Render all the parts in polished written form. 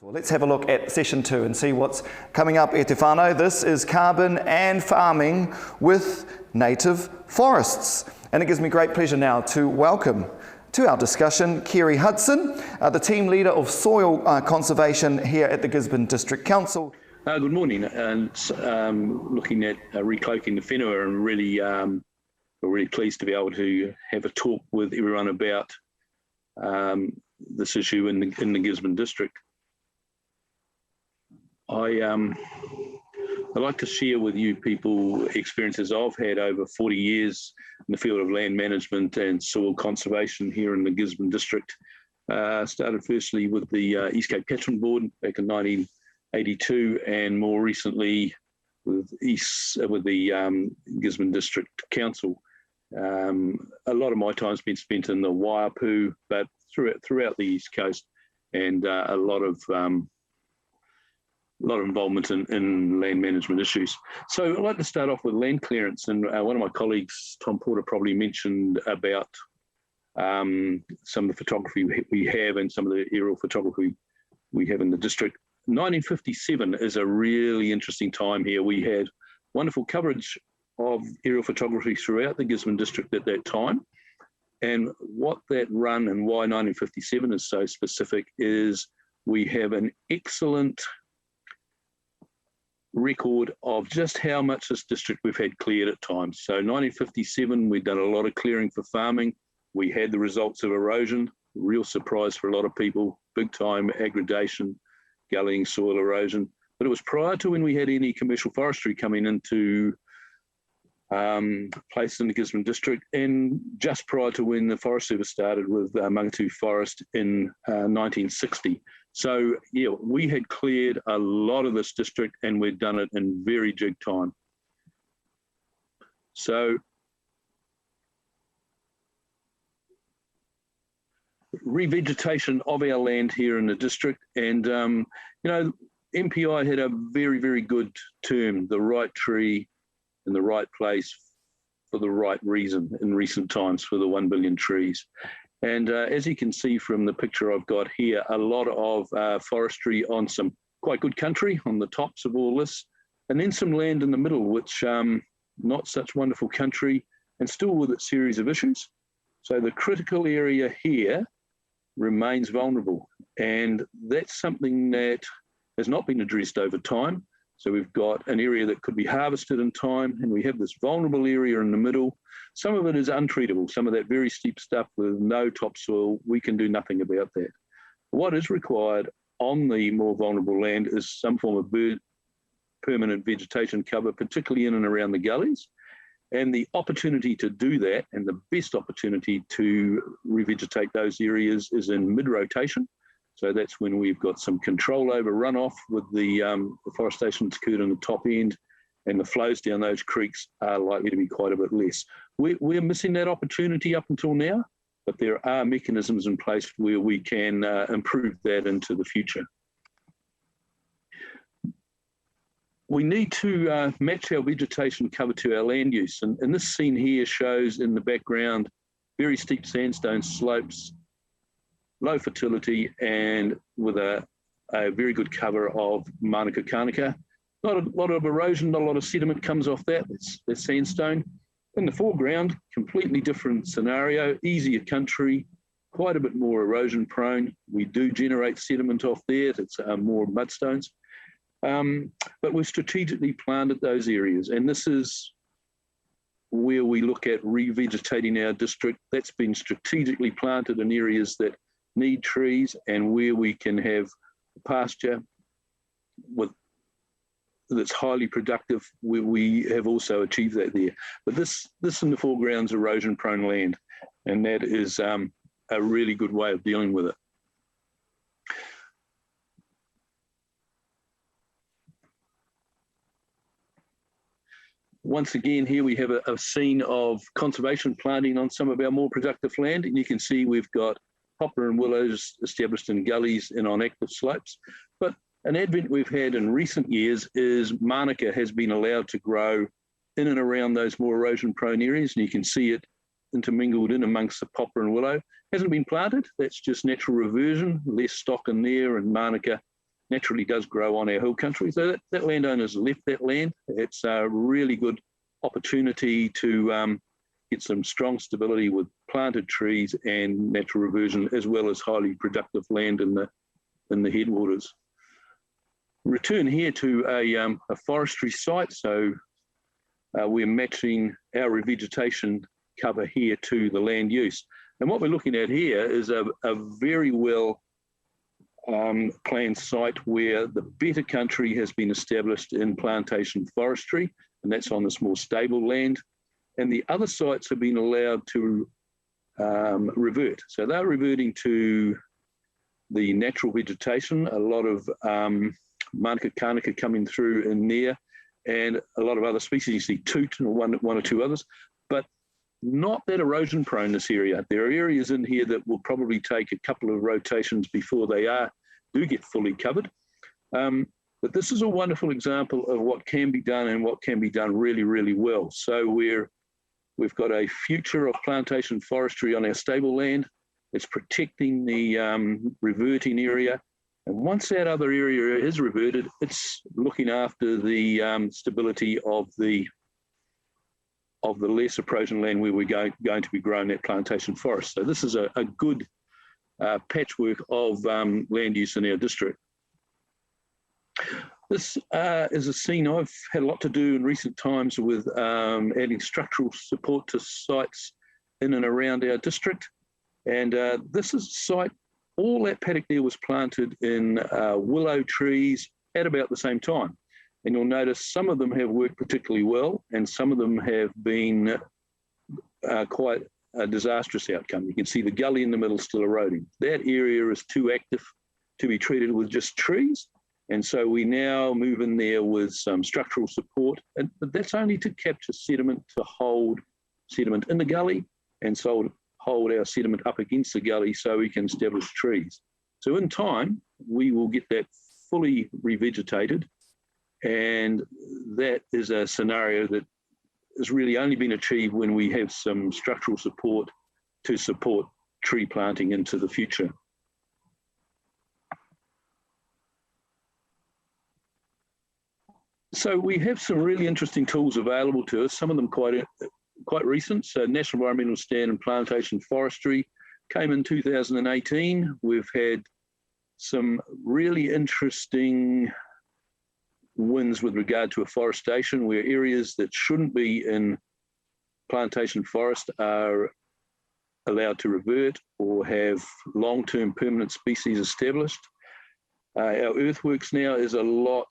Well, let's have a look at session 2 and see what's coming up e te whānau. This is carbon and farming with native forests. And it gives me great pleasure now to welcome to our discussion Kerry Hudson, the team leader of soil conservation here at the Gisborne District Council. Good morning, and looking at Recloaking the Whenua, and we're really pleased to be able to have a talk with everyone about this issue in the Gisborne District. I'd like to share with you people experiences I've had over 40 years in the field of land management and soil conservation here in the Gisborne District. Started firstly with the East Cape Catchment Board back in 1982, and more recently with the Gisborne District Council. A lot of my time's been spent in the Waiapu, but throughout the East Coast, and a lot of involvement in land management issues. So I'd like to start off with land clearance, and one of my colleagues, Tom Porter, probably mentioned about some of the photography we have and some of the aerial photography we have in the district. 1957 is a really interesting time here. We had wonderful coverage of aerial photography throughout the Gisborne District at that time. And what that run and why 1957 is so specific is we have an excellent record of just how much this district we've had cleared at times. So 1957, we'd done a lot of clearing for farming. We had the results of erosion, real surprise for a lot of people, big time aggradation, gullying, soil erosion. But it was prior to when we had any commercial forestry coming into place in the Gisborne District, and just prior to when the Forest Service started with Mangatu Forest in 1960. So yeah, we had cleared a lot of this district, and we'd done it in very jig time. So revegetation of our land here in the district, and MPI had a very, very good term, the right tree in the right place for the right reason in recent times for the 1 billion trees. And as you can see from the picture I've got here, a lot of forestry on some quite good country on the tops of all this, and then some land in the middle, which not such wonderful country, and still with its series of issues. So the critical area here remains vulnerable, and that's something that has not been addressed over time. So we've got an area that could be harvested in time, and we have this vulnerable area in the middle. Some of it is untreatable, some of that very steep stuff with no topsoil, we can do nothing about that. What is required on the more vulnerable land is some form of permanent vegetation cover, particularly in and around the gullies. And the opportunity to do that, and the best opportunity to revegetate those areas, is in mid-rotation. So that's when we've got some control over runoff with the forestation that's occurred on the top end, and the flows down those creeks are likely to be quite a bit less. We're missing that opportunity up until now, but there are mechanisms in place where we can improve that into the future. We need to match our vegetation cover to our land use. And this scene here shows in the background very steep sandstone slopes, low fertility, and with a very good cover of Manuka Kanuka. Not a lot of erosion, not a lot of sediment comes off that. That's sandstone. In the foreground, completely different scenario, easier country, quite a bit more erosion prone. We do generate sediment off there, it's more mudstones. But we've strategically planted those areas, and this is where we look at revegetating our district. That's been strategically planted in areas that need trees, and where we can have pasture that's highly productive, we have also achieved that there. But this in the foreground is erosion prone land, and that is a really good way of dealing with it. Once again, here we have a scene of conservation planting on some of our more productive land, and you can see we've got poplar and willows established in gullies and on active slopes. But an advent we've had in recent years is Manuka has been allowed to grow in and around those more erosion prone areas, and you can see it intermingled in amongst the poplar and willow. Hasn't been planted, that's just natural reversion, less stock in there, and Manuka naturally does grow on our hill country. So that landowner's left that land. It's a really good opportunity to get some strong stability with planted trees and natural reversion, as well as highly productive land in the headwaters. Return here to a forestry site. So we're matching our revegetation cover here to the land use. And what we're looking at here is a very well planned site where the better country has been established in plantation forestry, and that's on this more stable land. And the other sites have been allowed to revert. So they're reverting to the natural vegetation, a lot of Manuka Karnika coming through in there, and a lot of other species. You see toot and one or two others, but not that erosion prone, this area. There are areas in here that will probably take a couple of rotations before they do get fully covered. But this is a wonderful example of what can be done and what can be done really, really well. So we've got a future of plantation forestry on our stable land. It's protecting the reverting area. And once that other area is reverted, it's looking after the stability of the less erosion land where we're going to be growing that plantation forest. So this is a good patchwork of land use in our district. This is a scene I've had a lot to do in recent times with adding structural support to sites in and around our district. And this is a site, all that paddock there was planted in willow trees at about the same time. And you'll notice some of them have worked particularly well, and some of them have been quite a disastrous outcome. You can see the gully in the middle still eroding. That area is too active to be treated with just trees. And so we now move in there with some structural support, but that's only to capture sediment, to hold sediment in the gully, and so hold our sediment up against the gully so we can establish trees. So in time, we will get that fully revegetated, and that is a scenario that has really only been achieved when we have some structural support to support tree planting into the future. So we have some really interesting tools available to us, some of them quite recent. So National Environmental Standard Plantation Forestry came in 2018. We've had some really interesting wins with regard to afforestation, where areas that shouldn't be in plantation forest are allowed to revert or have long-term permanent species established. Our earthworks now is a lot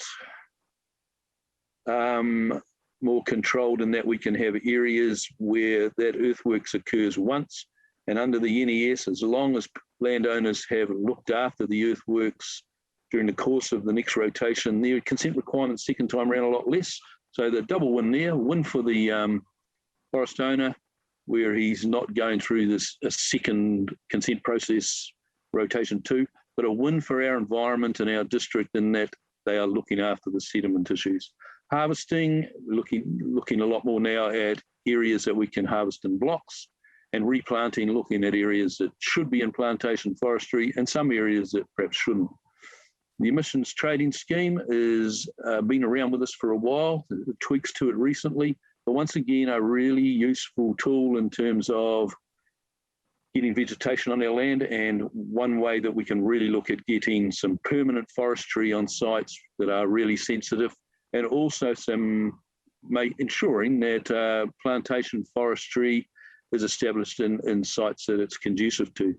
more controlled in that we can have areas where that earthworks occurs once, and under the NES, as long as landowners have looked after the earthworks during the course of the next rotation, their consent requirements second time around a lot less. So the double win there, win for the forest owner, where he's not going through this a second consent process, rotation 2, but a win for our environment and our district in that they are looking after the sediment issues. Harvesting, looking a lot more now at areas that we can harvest in blocks, and replanting, looking at areas that should be in plantation forestry and some areas that perhaps shouldn't. The emissions trading scheme has been around with us for a while, tweaks to it recently, but once again, a really useful tool in terms of getting vegetation on our land, and one way that we can really look at getting some permanent forestry on sites that are really sensitive, and also ensuring that plantation forestry is established in sites that it's conducive to.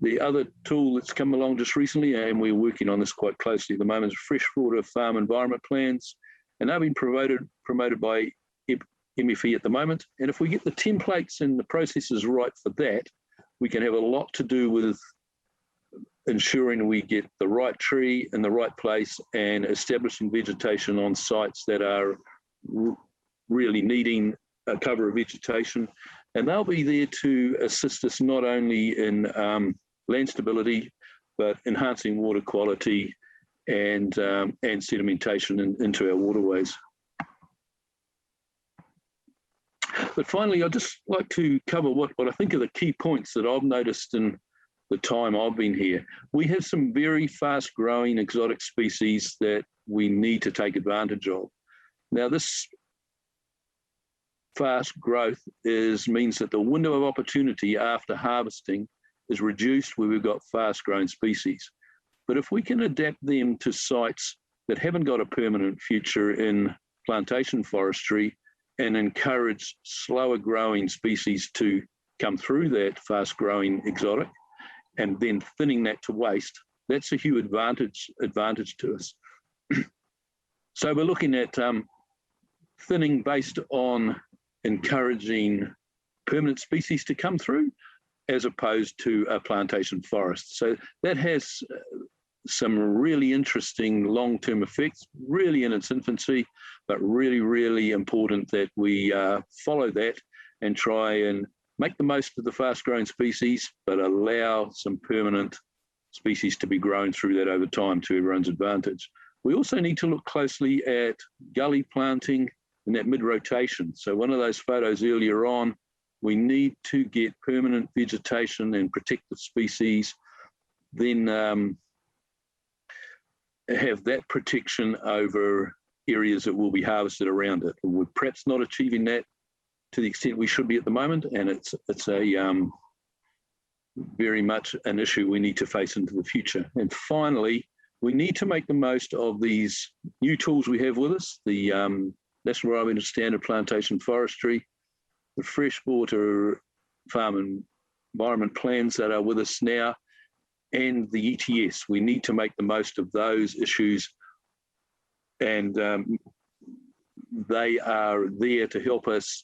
The other tool that's come along just recently, and we're working on this quite closely at the moment, is freshwater farm environment plans, and they've been promoted by MFE at the moment. And if we get the templates and the processes right for that, we can have a lot to do with ensuring we get the right tree in the right place and establishing vegetation on sites that are really needing a cover of vegetation. And they'll be there to assist us not only in land stability, but enhancing water quality and sedimentation into our waterways. But finally, I'd just like to cover what I think are the key points that I've noticed in the time I've been here. We have some very fast growing exotic species that we need to take advantage of. Now, this fast growth means that the window of opportunity after harvesting is reduced where we've got fast growing species. But if we can adapt them to sites that haven't got a permanent future in plantation forestry and encourage slower growing species to come through that fast growing exotic and then thinning that to waste, that's a huge advantage to us. So we're looking at thinning based on encouraging permanent species to come through as opposed to a plantation forest. So that has some really interesting long-term effects, really in its infancy, but really, really important that we follow that and try and make the most of the fast-growing species, but allow some permanent species to be grown through that over time to everyone's advantage. We also need to look closely at gully planting and that mid-rotation. So one of those photos earlier on, we need to get permanent vegetation and protected species, then have that protection over areas that will be harvested around it. We're perhaps not achieving that to the extent we should be at the moment, and it's a very much an issue we need to face into the future. And finally, we need to make the most of these new tools we have with us, the National Environmental Standard Plantation Forestry, the freshwater farm environment plans that are with us now, and the ETS. We need to make the most of those issues, and they are there to help us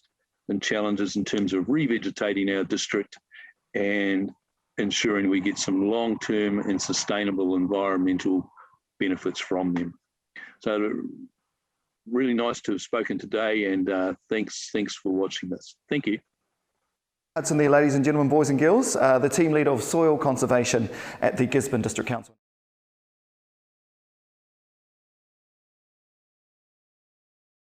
in challenges in terms of revegetating our district and ensuring we get some long-term and sustainable environmental benefits from them. So really nice to have spoken today, and thanks for watching this. Thank you. Hudson there, ladies and gentlemen, boys and girls, the team leader of soil conservation at the Gisborne District Council.